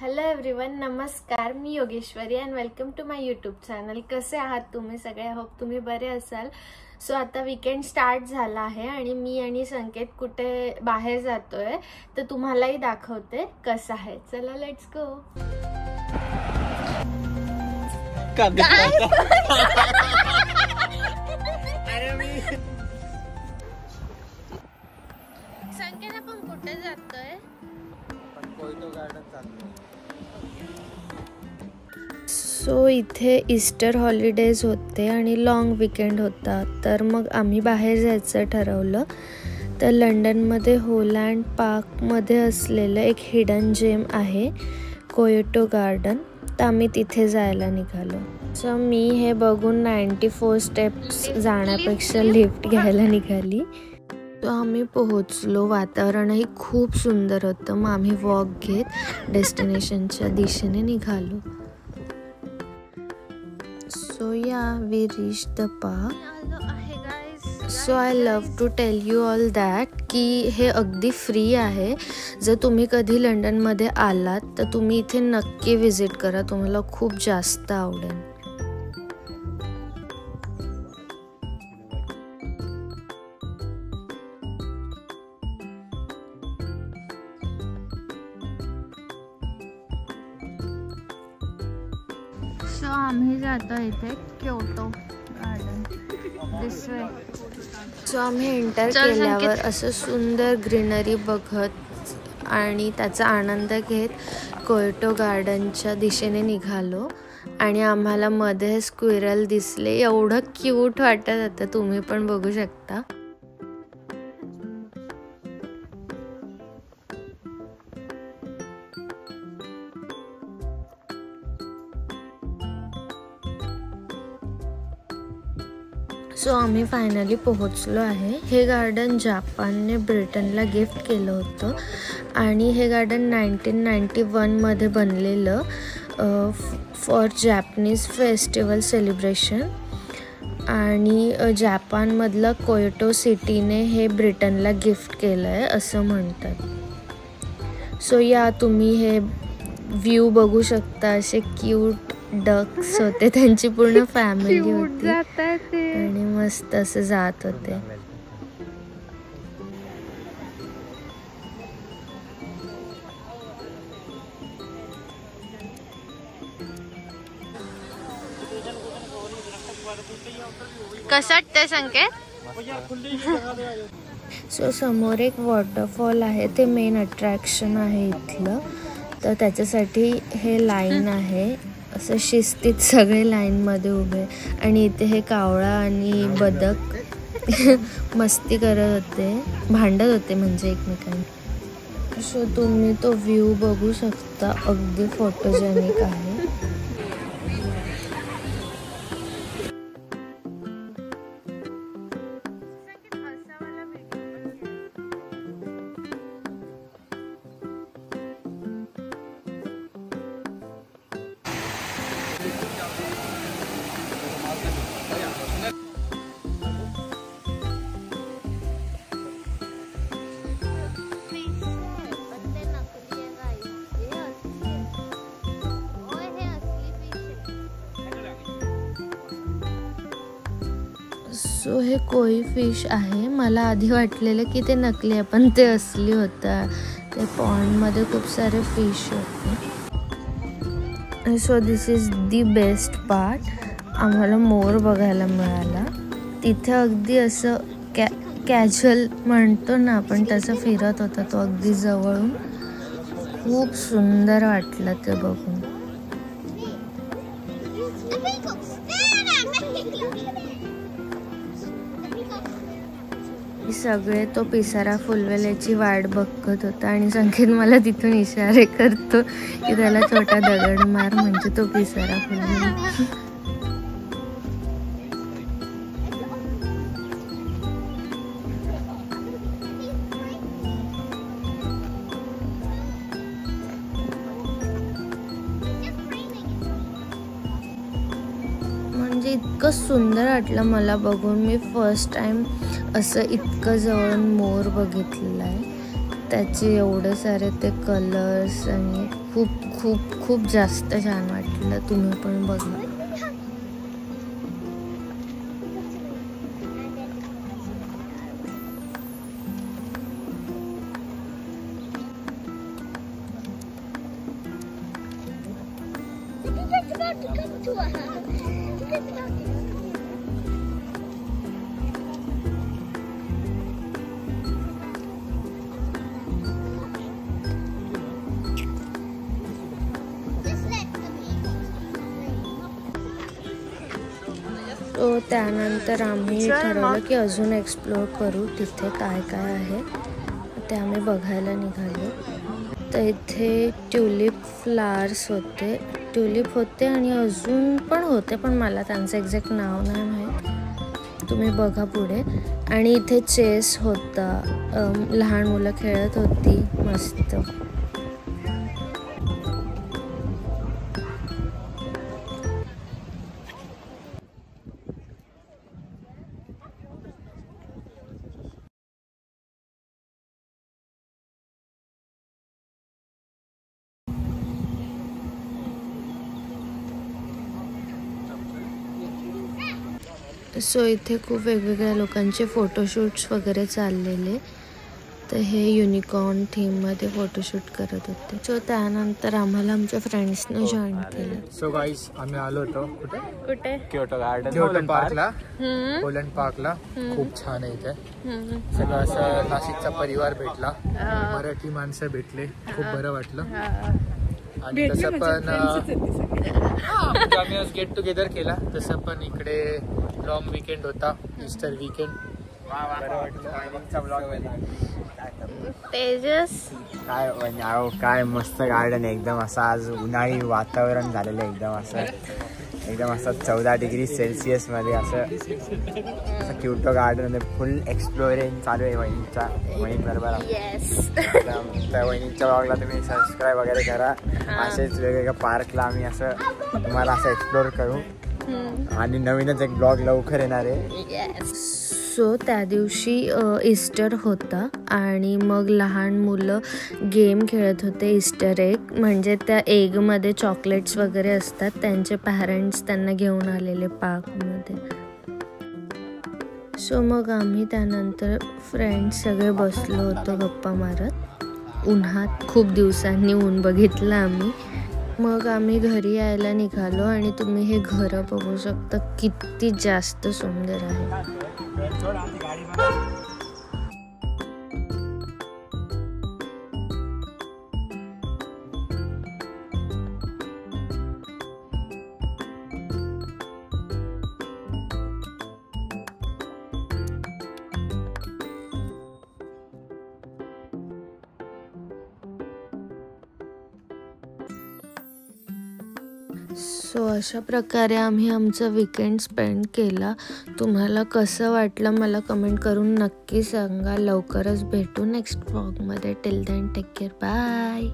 Hello everyone, नमस्कार. मी Yogeshwari and welcome to my YouTube channel. कसे आहात तुम्ही सगळे? होप तुम्ही बरे असाल. सो आता वीकेंड स्टार्ट झाला आहे आणि मी आणि संकेत कुठे बाहेर जातोय, तर तुम्हालाही दाखवते कसं आहे. चला लेट्स गो. संकेत आपण कुठे जातोय? सो इथे ईस्टर हॉलिडेज होते आणि लॉंग वीकेंड होता, तर मग आम्ही बाहेर जायचं ठरवलं. तर लंडनमध्ये होलँड पार्कमध्ये असलेलं एक हिडन जेम आहे, कोयोटो गार्डन. तर आम्ही तिथे जायला निघालो. सो मी हे बघून 94 स्टेप्स जाण्यापेक्षा लिफ्ट घ्यायला निघाली. तो आम्ही पोहोचलो. वातावरणही खूप सुंदर होतं. मग आम्ही वॉक घेत डेस्टिनेशनच्या दिशेने निघालो. So yeah, we reached the park. So I love to tell you all that की हे अगदी फ्री आहे. जर तुम्ही कधी लंडनमध्ये आलात तर तुम्ही इथे नक्की विजिट करा, तुम्हाला खूप जास्त आवडेल. सो आम्ही जातो इथे Kyoto garden this way. So आम्ही एंटर केल्यावर असं सुंदर ग्रीनरी बघत आणि त्याचा आनंद घेत कोयोटो गार्डनच्या दिशेने निघालो. आणि आम्हाला मध्ये स्क्विरल दिसले. एवढं क्यूट वाटत होतं, तुम्ही पण बघू शकता. सो आम्ही फायनली पोहोचलो आहे. हे गार्डन जपानने ब्रिटनला गिफ्ट केलं होतं आणि हे गार्डन 1991मध्ये बनलेलं फॉर जॅपनीज फेस्टिवल सेलिब्रेशन. आणि जपानमधलं कोयोटो सिटीने हे ब्रिटनला गिफ्ट केलं आहे असं म्हणतात. सो या तुम्ही हे व्ह्यू बघू शकता. असे क्यूट डक्स होते, त्यांची पूर्ण फॅमिली होती आणि मस्त असं जात होते. कसं वाटतंय संकेत? सो समोर एक वॉटरफॉल आहे, ते मेन अट्रॅक्शन आहे इथलं. तर त्याच्यासाठी हे लाईन आहे, असं शिस्तीत सगळे लाईनमध्ये उभे. आणि इथे हे कावळा आणि बदक मस्ती करत होते, भांडत होते म्हणजे एकमेकांना. सो तुम्ही तो व्ह्यू बघू शकता, अगदी फोटोजेनिक आहे. सो हे कोई फिश आहे. मला आधी वाटलेलं की ते नकली आहे, पण ते असली होतं. ते पॉन्डमध्ये खूप सारे फिश होते. So this is the best part. आम्हाला मोर बघायला मिळाला. तिथे अगदी असं कॅज्युअल म्हणतो ना आपण, तसं फिरत होता तो अगदी जवळून. खूप सुंदर वाटलं ते बघून. सगळे तो पिसारा फुलवेल्याची वाट बघत होता आणि संकेत मला तिथून इशारे करतो की त्याला छोटा दगड मार, म्हणजे तो पिसारा फुलवेल. म्हणजे इतकं सुंदर वाटलं मला बघून. मी फर्स्ट टाइम असं इतकं जवळून मोर बघितलेला आहे. त्याचे एवढे सारे ते कलर्स आणि खूप खूप खूप जास्त छान वाटलं. तुम्ही पण बघा. तो त्यानंतर आम्ही ठरवलं की अजून एक्सप्लोअर करू तिथे काय काय आहे ते आम्ही बघायला निघालो. तर इथे ट्युलिप फ्लावर्स होते, ट्युलिप होते आणि अजून पण होते, पण मला त्यांचं एक्झॅक्ट नाव नाही माहीत. तुम्ही बघा पुढे. आणि इथे चेस होता, लहान मुलं खेळत होती मस्त. सो इथे खूप वेगवेगळ्या लोकांचे फोटोशूट्स वगैरे चाललेले. तर हे युनिकॉर्न थीममध्ये फोटोशूट करत होते. सो त्यानंतर आम्हाला आमच्या फ्रेंड्सने जॉईन केलं. सो गाईज आम्ही आलो होतो कुठे क्योटो गार्डन, क्योटो पार्कला, होलंड पार्कला. खूप छान आहे इथे. सगळं असं नाशिकचा परिवार भेटला, मराठी माणसं भेटले, खूप बरं वाटलं. आणि तसं पण आम्ही आज गेट टुगेदर केला. तसं पण इकडे लॉंग विकेंड होता, ईस्टर विकेंड. तेजस काय म्हणजे काय मस्त गार्डन आहे एकदम. असं आज उन्हाळी वातावरण झालेलं आहे एकदम असं 14 डिग्री सेल्सिअस मध्ये असं क्युटो गार्डन मध्ये फुल एक्सप्लोरिंग चालू आहे. वहिनी बरोबर. त्या वहिनीच्या ब्लॉगला तुम्ही सबस्क्राईब वगैरे करा. असेच वेगवेगळ्या पार्कला आम्ही असं तुम्हाला असं एक्सप्लोर करू. आणि नवीनच एक ब्लॉग लवकर येणार आहे. सो त्या दिवशी ईस्टर होता आणि मग लहान मुलं गेम खेळत होते. ईस्टर एग म्हणजे त्या एगमध्ये चॉकलेट्स वगैरे असतात, त्यांचे पॅरेंट्स त्यांना घेऊन आलेले पार्कमध्ये. सो मग आम्ही त्यानंतर फ्रेंड्स सगळे बसलो होतो गप्पा मारत. उन्हात खूप दिवसांनी ऊन बघितलं आम्ही. मग आम्ही घरी यायला निघालो आणि तुम्ही हे घर बघू शकता किती जास्त सुंदर आहे. सो अशा प्रकारे आम्ही आमचा वीकेंड स्पेंड केला. तुम्हाला कसं वाटलं मला कमेंट करून नक्की सांगा. लवकरच भेटू नेक्स्ट व्लॉगमध्ये. Till then take care, bye.